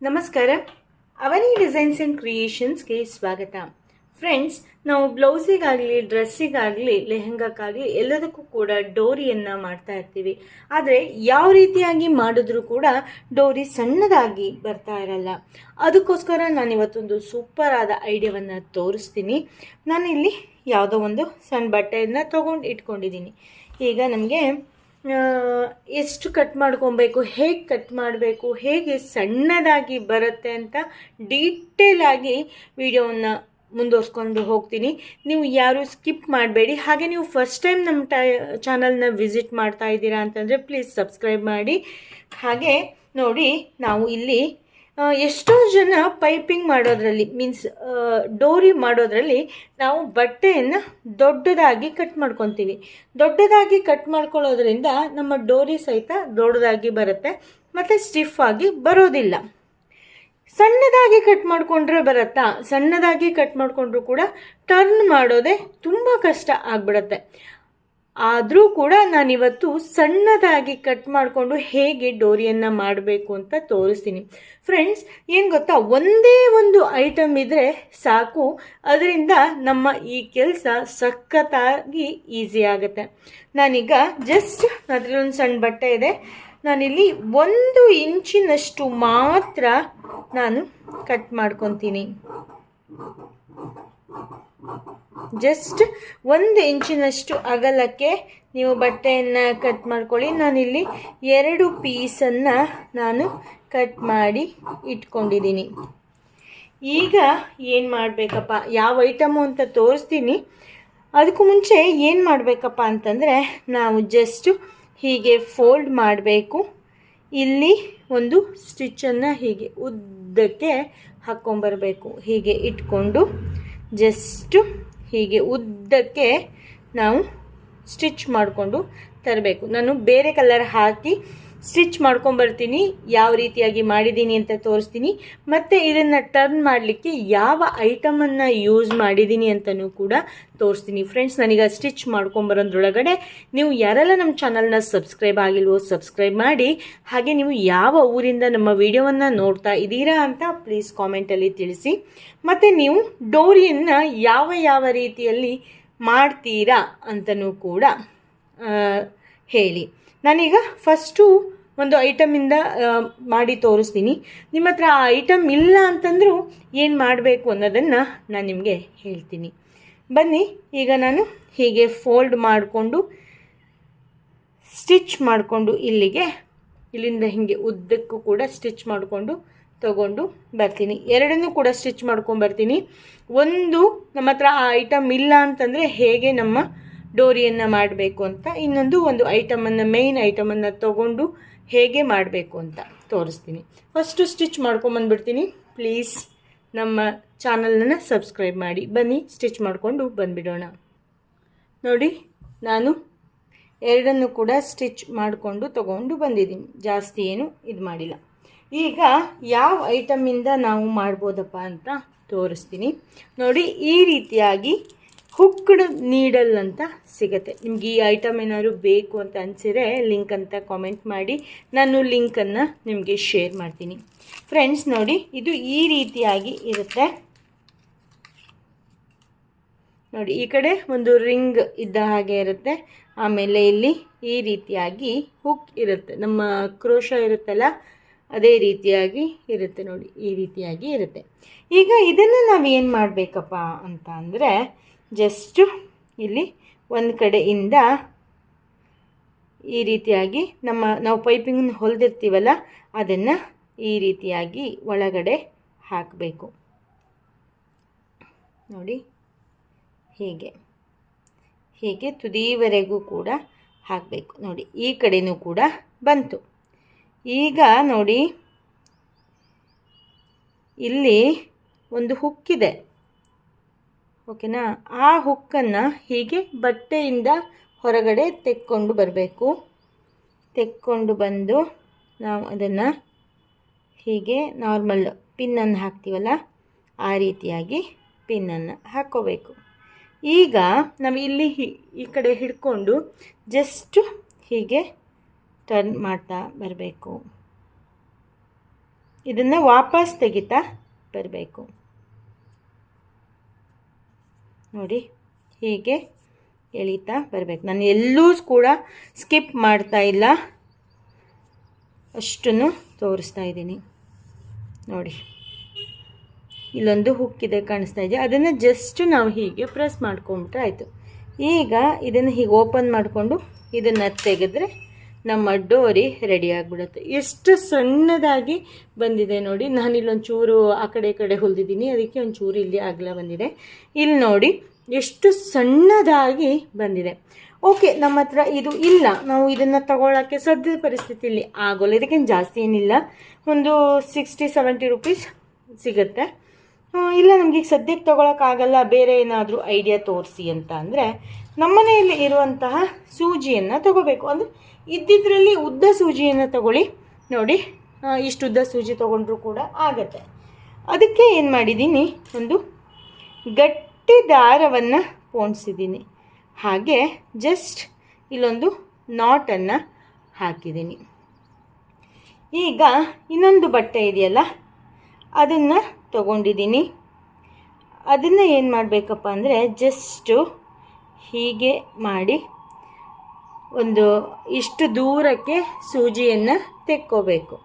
ನಮಸ್ಕಾರ. ಅವನಿ designs and ಕ್ರಿಯೇಷನ್ಸ್ಗೆ ಸ್ವಾಗತ. Friends, ನಾವು ಬ್ಲೌಸಿಗಾಗಲಿ, ಡ್ರೆಸ್ಸಿಗಾಗಲಿ, ಲೆಹಂಗಾಕ್ಕಾಗಲಿ ಎಲ್ಲದಕ್ಕೂ ಕೂಡ ಡೋರಿಯನ್ನು ಮಾಡ್ತಾ ಇರ್ತೀವಿ. ಆದರೆ ಯಾವ ರೀತಿಯಾಗಿ ಮಾಡಿದ್ರೂ ಕೂಡ ಡೋರಿ ಸಣ್ಣದಾಗಿ ಬರ್ತಾ ಇರಲ್ಲ. ಅದಕ್ಕೋಸ್ಕರ ನಾನಿವತ್ತೊಂದು ಸೂಪರ್ ಆದ ಐಡಿಯಾವನ್ನು ತೋರಿಸ್ತೀನಿ. ನಾನಿಲ್ಲಿ ಯಾವುದೋ ಒಂದು ಸಣ್ಣ ಬಟ್ಟೆಯನ್ನು ತೊಗೊಂಡು ಇಟ್ಕೊಂಡಿದ್ದೀನಿ. ಈಗ ನಮಗೆ ಎಷ್ಟು ಕಟ್ ಮಾಡ್ಕೊಬೇಕು, ಹೇಗೆ ಕಟ್ ಮಾಡಬೇಕು, ಹೇಗೆ ಸಣ್ಣದಾಗಿ ಬರುತ್ತೆ ಅಂತ ಡೀಟೇಲಾಗಿ ವಿಡಿಯೋವನ್ನು ಮುಂದುವರ್ಸ್ಕೊಂಡು ಹೋಗ್ತೀನಿ. ನೀವು ಯಾರು ಸ್ಕಿಪ್ ಮಾಡಬೇಡಿ. ಹಾಗೆ ನೀವು ಫಸ್ಟ್ ಟೈಮ್ ನಮ್ಮ ಚಾನಲ್ನ ವಿಸಿಟ್ ಮಾಡ್ತಾ ಇದ್ದೀರಾ ಅಂತಂದರೆ ಪ್ಲೀಸ್ ಸಬ್ಸ್ಕ್ರೈಬ್ ಮಾಡಿ. ಹಾಗೆ ನೋಡಿ, ನಾವು ಇಲ್ಲಿ ಎಷ್ಟೋ ಜನ ಪೈಪಿಂಗ್ ಮಾಡೋದ್ರಲ್ಲಿ ಮೀನ್ಸ್ ಡೋರಿ ಮಾಡೋದ್ರಲ್ಲಿ ನಾವು ಬಟ್ಟೆಯನ್ನು ದೊಡ್ಡದಾಗಿ ಕಟ್ ಮಾಡ್ಕೊತೀವಿ. ದೊಡ್ಡದಾಗಿ ಕಟ್ ಮಾಡ್ಕೊಳ್ಳೋದ್ರಿಂದ ನಮ್ಮ ಡೋರಿ ಸಹಿತ ದೊಡ್ಡದಾಗಿ ಬರುತ್ತೆ ಮತ್ತು ಸ್ಟಿಫ್ ಆಗಿ ಬರೋದಿಲ್ಲ. ಸಣ್ಣದಾಗಿ ಕಟ್ ಮಾಡಿಕೊಂಡ್ರೆ ಬರುತ್ತಾ? ಸಣ್ಣದಾಗಿ ಕಟ್ ಮಾಡಿಕೊಂಡ್ರೂ ಕೂಡ ಟರ್ನ್ ಮಾಡೋದೇ ತುಂಬ ಕಷ್ಟ ಆಗಿಬಿಡುತ್ತೆ. ಆದರೂ ಕೂಡ ನಾನಿವತ್ತು ಸಣ್ಣದಾಗಿ ಕಟ್ ಮಾಡಿಕೊಂಡು ಹೇಗೆ ಡೋರಿಯನ್ನು ಮಾಡಬೇಕು ಅಂತ ತೋರಿಸ್ತೀನಿ. ಫ್ರೆಂಡ್ಸ್, ಏನು ಗೊತ್ತಾ, ಒಂದೇ ಒಂದು ಐಟಮ್ ಇದ್ದರೆ ಸಾಕು, ಅದರಿಂದ ನಮ್ಮ ಈ ಕೆಲಸ ಸಖತ್ತಾಗಿ ಈಸಿ ಆಗುತ್ತೆ. ನಾನೀಗ ಜಸ್ಟ್ ಅದರಲ್ಲಿ ಒಂದು ಸಣ್ಣ ಬಟ್ಟೆ ಇದೆ, ನಾನಿಲ್ಲಿ 1 ಇಂಚಿನಷ್ಟು ಮಾತ್ರ ನಾನು ಕಟ್ ಮಾಡ್ಕೊತೀನಿ. ಜಸ್ಟ್ 1 ಇಂಚಿನಷ್ಟು ಅಗಲಕ್ಕೆ ನೀವು ಬಟ್ಟೆಯನ್ನು ಕಟ್ ಮಾಡ್ಕೊಳ್ಳಿ. ನಾನಿಲ್ಲಿ 2 ಪೀಸನ್ನು ನಾನು ಕಟ್ ಮಾಡಿ ಇಟ್ಕೊಂಡಿದ್ದೀನಿ. ಈಗ ಏನು ಮಾಡಬೇಕಪ್ಪ, ಯಾವ ಐಟಮು ಅಂತ ತೋರಿಸ್ತೀನಿ. ಅದಕ್ಕೂ ಮುಂಚೆ ಏನು ಮಾಡಬೇಕಪ್ಪ ಅಂತಂದರೆ, ನಾವು ಜಸ್ಟು ಹೀಗೆ ಫೋಲ್ಡ್ ಮಾಡಬೇಕು. ಇಲ್ಲಿ ಒಂದು ಸ್ಟಿಚ್ಚನ್ನು ಹೀಗೆ ಉದ್ದಕ್ಕೆ ಹಾಕ್ಕೊಂಬರಬೇಕು. ಹೀಗೆ ಇಟ್ಕೊಂಡು ಜಸ್ಟು ಹೀಗೆ ಉದ್ದಕ್ಕೆ ನಾವು ಸ್ಟಿಚ್ ಮಾಡಿಕೊಂಡು ತರಬೇಕು. ನಾನು ಬೇರೆ ಕಲರ್ ಹಾಕಿ ಸ್ಟಿಚ್ ಮಾಡ್ಕೊಂಬರ್ತೀನಿ. ಯಾವ ರೀತಿಯಾಗಿ ಮಾಡಿದ್ದೀನಿ ಅಂತ ತೋರಿಸ್ತೀನಿ. ಮತ್ತು ಇದನ್ನು ಟರ್ನ್ ಮಾಡಲಿಕ್ಕೆ ಯಾವ ಐಟಮನ್ನು ಯೂಸ್ ಮಾಡಿದ್ದೀನಿ ಅಂತಲೂ ಕೂಡ ತೋರಿಸ್ತೀನಿ. ಫ್ರೆಂಡ್ಸ್, ನಾನೀಗ ಸ್ಟಿಚ್ ಮಾಡ್ಕೊಂಬರೋದ್ರೊಳಗಡೆ ನೀವು ಯಾರೆಲ್ಲ ನಮ್ಮ ಚಾನಲ್ನ ಸಬ್ಸ್ಕ್ರೈಬ್ ಆಗಿಲ್ವೋ ಸಬ್ಸ್ಕ್ರೈಬ್ ಮಾಡಿ. ಹಾಗೆ ನೀವು ಯಾವ ಊರಿಂದ ನಮ್ಮ ವಿಡಿಯೋವನ್ನು ನೋಡ್ತಾ ಇದ್ದೀರಾ ಅಂತ ಪ್ಲೀಸ್ ಕಾಮೆಂಟಲ್ಲಿ ತಿಳಿಸಿ. ಮತ್ತು ನೀವು ಡೋರಿಯನ್ನು ಯಾವ ರೀತಿಯಲ್ಲಿ ಮಾಡ್ತೀರಾ ಅಂತಲೂ ಕೂಡ ಹೇಳಿ. ನಾನೀಗ ಫಸ್ಟು ಒಂದು ಐಟಮಿಂದ ಮಾಡಿ ತೋರಿಸ್ತೀನಿ. ನಿಮ್ಮ ಹತ್ರ ಆ ಐಟಮ್ ಇಲ್ಲ ಅಂತಂದರೂ ಏನು ಮಾಡಬೇಕು ಅನ್ನೋದನ್ನು ನಾನು ನಿಮಗೆ ಹೇಳ್ತೀನಿ. ಬನ್ನಿ, ಈಗ ನಾನು ಹೀಗೆ ಫೋಲ್ಡ್ ಮಾಡಿಕೊಂಡು ಸ್ಟಿಚ್ ಮಾಡಿಕೊಂಡು ಇಲ್ಲಿಂದ ಹೀಗೆ ಉದ್ದಕ್ಕೂ ಕೂಡ ಸ್ಟಿಚ್ ಮಾಡಿಕೊಂಡು ತಗೊಂಡು ಬರ್ತೀನಿ. ಎರಡನ್ನೂ ಕೂಡ ಸ್ಟಿಚ್ ಮಾಡ್ಕೊಂಬರ್ತೀನಿ. ಒಂದು ನಮ್ಮ ಹತ್ರ ಆ ಐಟಮ್ ಇಲ್ಲ ಅಂತಂದರೆ ಹೇಗೆ ನಮ್ಮ ಡೋರಿಯನ್ನು ಮಾಡಬೇಕು ಅಂತ, ಇನ್ನೊಂದು ಐಟಮನ್ನು ಮೇಯ್ನ್ ಐಟಮನ್ನು ತೊಗೊಂಡು ಹೇಗೆ ಮಾಡಬೇಕು ಅಂತ ತೋರಿಸ್ತೀನಿ. First stitch ಮಾಡ್ಕೊಂಬಂದ್ಬಿಡ್ತೀನಿ. ಪ್ಲೀಸ್ ನಮ್ಮ ಚಾನಲನ್ನು ಸಬ್ಸ್ಕ್ರೈಬ್ ಮಾಡಿ. ಬನ್ನಿ, ಸ್ಟಿಚ್ ಮಾಡಿಕೊಂಡು ಬಂದುಬಿಡೋಣ. ನೋಡಿ, ನಾನು ಎರಡನ್ನೂ ಕೂಡ ಸ್ಟಿಚ್ ಮಾಡಿಕೊಂಡು ತೊಗೊಂಡು ಬಂದಿದ್ದೀನಿ. ಜಾಸ್ತಿ ಏನು ಇದು ಮಾಡಿಲ್ಲ. ಈಗ ಯಾವ ಐಟಮಿಂದ ನಾವು ಮಾಡ್ಬೋದಪ್ಪ ಅಂತ ತೋರಿಸ್ತೀನಿ. ನೋಡಿ, ಈ ರೀತಿಯಾಗಿ ಹುಕ್ಡ್ ನೀಡಲ್ ಅಂತ ಸಿಗುತ್ತೆ. ನಿಮ್ಗೆ ಈ ಐಟಮ್ ಏನಾದ್ರು ಬೇಕು ಅಂತ ಅನಿಸಿದರೆ ಲಿಂಕ್ ಅಂತ ಕಾಮೆಂಟ್ ಮಾಡಿ, ನಾನು ಲಿಂಕನ್ನು ನಿಮಗೆ ಶೇರ್ ಮಾಡ್ತೀನಿ. ಫ್ರೆಂಡ್ಸ್, ನೋಡಿ, ಇದು ಈ ರೀತಿಯಾಗಿ ಇರುತ್ತೆ. ನೋಡಿ, ಈ ಕಡೆ ಒಂದು ರಿಂಗ್ ಇದ್ದ ಹಾಗೆ ಇರುತ್ತೆ. ಆಮೇಲೆ ಇಲ್ಲಿ ಈ ರೀತಿಯಾಗಿ ಹುಕ್ ಇರುತ್ತೆ. ನಮ್ಮ ಕ್ರೋಶ ಇರುತ್ತಲ್ಲ, ಅದೇ ರೀತಿಯಾಗಿ ಇರುತ್ತೆ. ನೋಡಿ, ಈ ರೀತಿಯಾಗಿ ಇರುತ್ತೆ. ಈಗ ಇದನ್ನು ನಾವು ಏನು ಮಾಡಬೇಕಪ್ಪ ಅಂತ ಅಂದರೆ, ಜಸ್ಟು ಇಲ್ಲಿ ಒಂದು ಕಡೆಯಿಂದ ಈ ರೀತಿಯಾಗಿ ನಾವು ಪೈಪಿಂಗನ್ನು ಹೊಲಿದಿರ್ತೀವಲ್ಲ ಅದನ್ನು ಈ ರೀತಿಯಾಗಿ ಒಳಗಡೆ ಹಾಕಬೇಕು. ನೋಡಿ, ಹೀಗೆ ತುದಿವರೆಗೂ ಕೂಡ ಹಾಕಬೇಕು. ನೋಡಿ, ಈ ಕಡೆನೂ ಕೂಡ ಬಂತು. ಈಗ ನೋಡಿ, ಇಲ್ಲಿ ಒಂದು ಹುಕ್ಕಿದೆ, ಓಕೆನಾ? ಆ ಹುಕ್ಕನ್ನು ಹೀಗೆ ಬಟ್ಟೆಯಿಂದ ಹೊರಗಡೆ ತೆಕ್ಕೊಂಡು ಬರಬೇಕು. ತೆಕ್ಕೊಂಡು ಬಂದು ನಾವು ಅದನ್ನು ಹೀಗೆ ನಾರ್ಮಲ್ ಪಿನ್ನನ್ನು ಹಾಕ್ತೀವಲ್ಲ ಆ ರೀತಿಯಾಗಿ ಪಿನ್ನನ್ನು ಹಾಕ್ಕೋಬೇಕು. ಈಗ ನಾವು ಇಲ್ಲಿ ಈ ಕಡೆ ಹಿಡ್ಕೊಂಡು ಜಸ್ಟು ಹೀಗೆ ಟರ್ನ್ ಮಾಡ್ತಾ ಬರಬೇಕು. ಇದನ್ನು ವಾಪಸ್ ತೆಗಿತಾ ಬರಬೇಕು. ನೋಡಿ ಹೀಗೆ ಎಳಿತಾ ಬರಬೇಕು. ನಾನು ಎಲ್ಲೂ ಕೂಡ ಸ್ಕಿಪ್ ಮಾಡ್ತಾ ಇಲ್ಲ, ಅಷ್ಟನ್ನು ತೋರಿಸ್ತಾ ಇದ್ದೀನಿ. ನೋಡಿ ಇಲ್ಲೊಂದು ಹುಕ್ಕಿದೆ ಕಾಣಿಸ್ತಾ ಇದೆ, ಅದನ್ನು ಜಸ್ಟ್ ನಾವು ಹೀಗೆ ಪ್ರೆಸ್ ಮಾಡ್ಕೊಂಬಿಟ್ರೆ ಆಯಿತು. ಈಗ ಇದನ್ನು ಹೀಗೆ ಓಪನ್ ಮಾಡಿಕೊಂಡು ಇದನ್ನು ತೆಗೆದ್ರೆ ನಮ್ಮ ಡೋರಿ ರೆಡಿ ಆಗಿಬಿಡುತ್ತೆ. ಎಷ್ಟು ಸಣ್ಣದಾಗಿ ಬಂದಿದೆ ನೋಡಿ. ನಾನಿಲ್ಲೊಂದು ಚೂರು ಆ ಕಡೆ ಈ ಕಡೆ ಹೊಲಿದಿದ್ದೀನಿ, ಅದಕ್ಕೆ ಒಂದು ಚೂರು ಇಲ್ಲಿ ಅಗಲ ಬಂದಿದೆ. ಇಲ್ಲಿ ನೋಡಿ ಎಷ್ಟು ಸಣ್ಣದಾಗಿ ಬಂದಿದೆ. ಓಕೆ, ನಮ್ಮ ಹತ್ರ ಇದು ಇಲ್ಲ, ನಾವು ಇದನ್ನು ತಗೊಳ್ಳೋಕ್ಕೆ ಸದ್ಯದ ಪರಿಸ್ಥಿತಿಯಲ್ಲಿ ಆಗೋಲ್ಲ. ಇದಕ್ಕೇನು ಜಾಸ್ತಿ ಏನಿಲ್ಲ, ಒಂದು 60-70 ರೂಪೀಸ್ ಸಿಗುತ್ತೆ. ಇಲ್ಲ ನಮಗೆ ಈಗ ಸದ್ಯಕ್ಕೆ ತೊಗೊಳಕ್ಕಾಗಲ್ಲ, ಬೇರೆ ಏನಾದರೂ ಐಡಿಯಾ ತೋರಿಸಿ ಅಂತ ಅಂದರೆ ನಮ್ಮ ಮನೆಯಲ್ಲಿ ಇರುವಂತಹ ಸೂಜಿಯನ್ನು ತಗೋಬೇಕು. ಅಂದರೆ ಇದ್ದಿದ್ರಲ್ಲಿ ಉದ್ದ ಸೂಜಿಯನ್ನು ತಗೊಳ್ಳಿ. ನೋಡಿ ಇಷ್ಟು ಉದ್ದ ಸೂಜಿ ತೊಗೊಂಡ್ರೂ ಕೂಡ ಆಗತ್ತೆ. ಅದಕ್ಕೆ ಏನು ಮಾಡಿದ್ದೀನಿ, ಒಂದು ಗಟ್ಟಿ ದಾರವನ್ನು ಪೋಣಿಸಿದ್ದೀನಿ. ಹಾಗೆ ಜಸ್ಟ್ ಇಲ್ಲೊಂದು ನಾಟನ್ನು ಹಾಕಿದ್ದೀನಿ. ಈಗ ಇನ್ನೊಂದು ಬಟ್ಟೆ ಇದೆಯಲ್ಲ, ಅದನ್ನು ತಗೊಂಡಿದ್ದೀನಿ. ಅದನ್ನು ಏನು ಮಾಡಬೇಕಪ್ಪ ಅಂದರೆ ಜಸ್ಟು ಹೀಗೆ ಮಾಡಿ ಒಂದು ಇಷ್ಟು ದೂರಕ್ಕೆ ಸೂಜಿಯನ್ನು ತೆಕ್ಕೋಬೇಕು.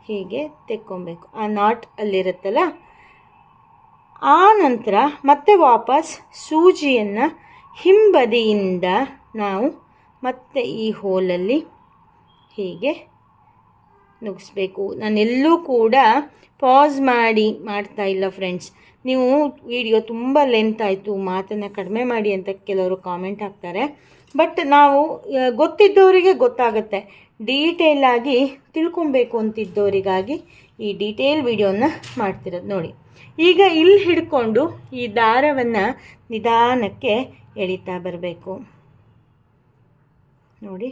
ಹೀಗೆ ತೆಕ್ಕೊಬೇಕು. ಆ ನಾಟ್ ಅಲ್ಲಿರುತ್ತಲ್ಲ, ಆ ನಂತರ ಮತ್ತೆ ವಾಪಸ್ ಸೂಜಿಯನ್ನು ಹಿಂಬದಿಯಿಂದ ನಾವು ಮತ್ತೆ ಈ ಹೋಲಲ್ಲಿ ಹೀಗೆ ನುಗ್ಗಿಸ್ಬೇಕು. ನಾನೆಲ್ಲೂ ಕೂಡ ಪಾಸ್ ಮಾಡಿ ಮಾಡ್ತಾ ಇಲ್ಲ ಫ್ರೆಂಡ್ಸ್. ನೀವು ವಿಡಿಯೋ ತುಂಬ ಲೆಂತ್ ಆಯಿತು, ಮಾತನ್ನು ಕಡಿಮೆ ಮಾಡಿ ಅಂತ ಕೆಲವರು ಕಾಮೆಂಟ್ ಹಾಕ್ತಾರೆ. ಬಟ್ ನಾವು ಗೊತ್ತಿದ್ದವರಿಗೆ ಗೊತ್ತಾಗುತ್ತೆ, ಡೀಟೇಲಾಗಿ ತಿಳ್ಕೊಬೇಕು ಅಂತಿದ್ದವರಿಗಾಗಿ ಈ ಡೀಟೇಲ್ ವಿಡಿಯೋನ ಮಾಡ್ತಿರೋದು. ನೋಡಿ ಈಗ ಇಲ್ಲಿ ಹಿಡ್ಕೊಂಡು ಈ ದಾರವನ್ನು ನಿಧಾನಕ್ಕೆ ಎಳಿತಾ ಬರಬೇಕು. ನೋಡಿ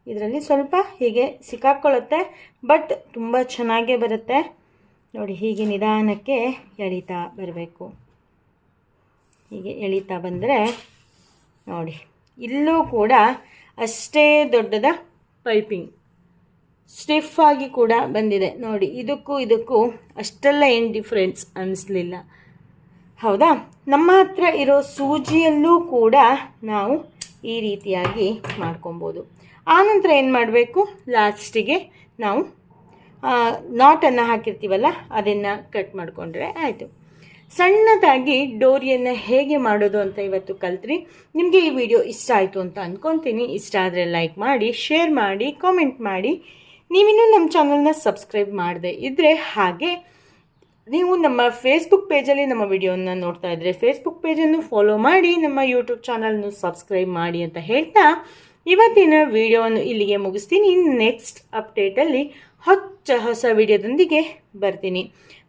ಇದರಲ್ಲಿ ಸ್ವಲ್ಪ ಹೀಗೆ ಸಿಕ್ಕಾಕ್ಕೊಳ್ಳುತ್ತೆ, ಬಟ್ ತುಂಬ ಚೆನ್ನಾಗೇ ಬರುತ್ತೆ. ನೋಡಿ ಹೀಗೆ ನಿಧಾನಕ್ಕೆ ಎಳಿತಾ ಬರಬೇಕು. ಹೀಗೆ ಎಳಿತಾ ಬಂದರೆ ನೋಡಿ ಇಲ್ಲೂ ಕೂಡ ಅಷ್ಟೇ ದೊಡ್ಡದ ಪೈಪಿಂಗ್ ಸ್ಟಿಫ್ ಆಗಿ ಕೂಡ ಬಂದಿದೆ. ನೋಡಿ ಇದಕ್ಕೂ ಅಷ್ಟೆಲ್ಲ ಏನು ಡಿಫ್ರೆನ್ಸ್ ಅನ್ನಿಸ್ಲಿಲ್ಲ, ಹೌದಾ? ನಮ್ಮ ಹತ್ರ ಇರೋ ಸೂಜಿಯಲ್ಲೂ ಕೂಡ ನಾವು ಈ ರೀತಿಯಾಗಿ ಮಾಡ್ಕೊಬೋದು. ಆನಂತರ ಏನು ಮಾಡಬೇಕು, ಲಾಸ್ಟಿಗೆ ನಾವು ನಾಟನ್ನು ಹಾಕಿರ್ತೀವಲ್ಲ ಅದನ್ನು ಕಟ್ ಮಾಡಿಕೊಂಡ್ರೆ ಆಯಿತು. ಸಣ್ಣದಾಗಿ ಡೋರಿಯನ್ನು ಹೇಗೆ ಮಾಡೋದು ಅಂತ ಇವತ್ತು ಕಲ್ತ್ರಿ. ನಿಮಗೆ ಈ ವಿಡಿಯೋ ಇಷ್ಟ ಆಯಿತು ಅಂತ ಅಂದ್ಕೊತೀನಿ. ಇಷ್ಟ ಆದರೆ ಲೈಕ್ ಮಾಡಿ, ಶೇರ್ ಮಾಡಿ, ಕಾಮೆಂಟ್ ಮಾಡಿ. ನೀವಿನ್ನೂ ನಮ್ಮ ಚಾನಲ್ನ ಸಬ್ಸ್ಕ್ರೈಬ್ ಮಾಡದೆ ಇದ್ದರೆ, ಹಾಗೆ ನೀವು ನಮ್ಮ ಫೇಸ್ಬುಕ್ ಪೇಜಲ್ಲಿ ನಮ್ಮ ವಿಡಿಯೋನ ನೋಡ್ತಾ ಇದ್ದರೆ ಫೇಸ್ಬುಕ್ ಪೇಜನ್ನು ಫಾಲೋ ಮಾಡಿ, ನಮ್ಮ ಯೂಟ್ಯೂಬ್ ಚಾನಲ್ನು ಸಬ್ಸ್ಕ್ರೈಬ್ ಮಾಡಿ ಅಂತ ಹೇಳ್ತಾ ಇವತ್ತಿನ ವಿಡಿಯೋವನ್ನು ಇಲ್ಲಿಗೆ ಮುಗಿಸ್ತೀನಿ. ನೆಕ್ಸ್ಟ್ ಅಪ್ಡೇಟಲ್ಲಿ ಹೊಸ ವಿಡಿಯೋದೊಂದಿಗೆ ಬರ್ತೀನಿ.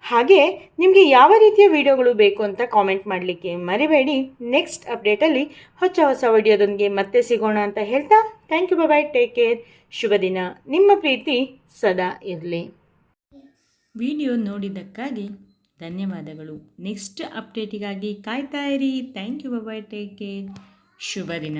ಹಾಗೆ ನಿಮಗೆ ಯಾವ ರೀತಿಯ ವಿಡಿಯೋಗಳು ಬೇಕು ಅಂತ ಕಾಮೆಂಟ್ ಮಾಡಲಿಕ್ಕೆ ಮರಿಬೇಡಿ. ನೆಕ್ಸ್ಟ್ ಅಪ್ಡೇಟಲ್ಲಿ ಹೊಸ ವಿಡಿಯೋದೊಂದಿಗೆ ಮತ್ತೆ ಸಿಗೋಣ ಅಂತ ಹೇಳ್ತಾ thank you, bye, take care, ಶುಭ ದಿನ. ನಿಮ್ಮ ಪ್ರೀತಿ ಸದಾ ಇರಲಿ. ವಿಡಿಯೋ ನೋಡಿದ್ದಕ್ಕಾಗಿ ಧನ್ಯವಾದಗಳು. ನೆಕ್ಸ್ಟ್ ಅಪ್ಡೇಟಿಗಾಗಿ ಕಾಯ್ತಾ ಇರಿ. Thank you, bye, take care, ಶುಭ ದಿನ.